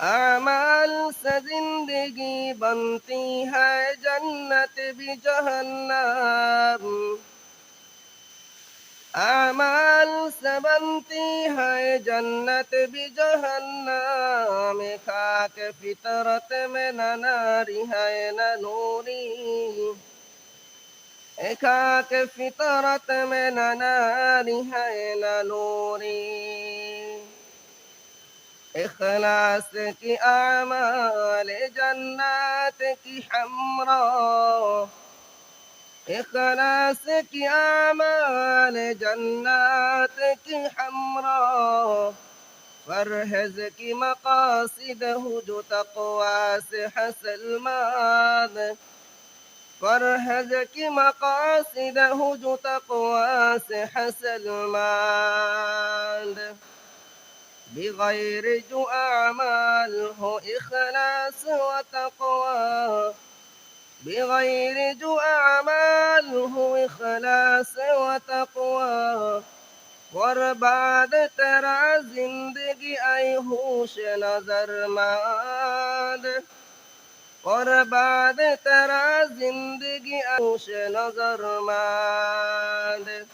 अमाल से जिंदगी बनती है जन्नत भी जहन्नम। अमाल से बनती है जन्नत भी जहन्नम। खाक फितरत में न नारी है न नूरी। खाक फितरत में न नारी है न नूरी। इखलास की आमाल जन्नत की हमरा। इखलास की आमाल जन्नत की हमरा। फरहेज की मकासिद हो जो तक़वा से हसल माद। फरहेज की मकासिद हो जो तक़वा से हसल माद। بغير جو أعمال هو إخلاص وتقوى. بغير جو أعمال هو إخلاص وتقوى. برباد ترا زندگی ای ہوش نظر ماند. برباد ترا زندگی ای ہوش نظر ماند.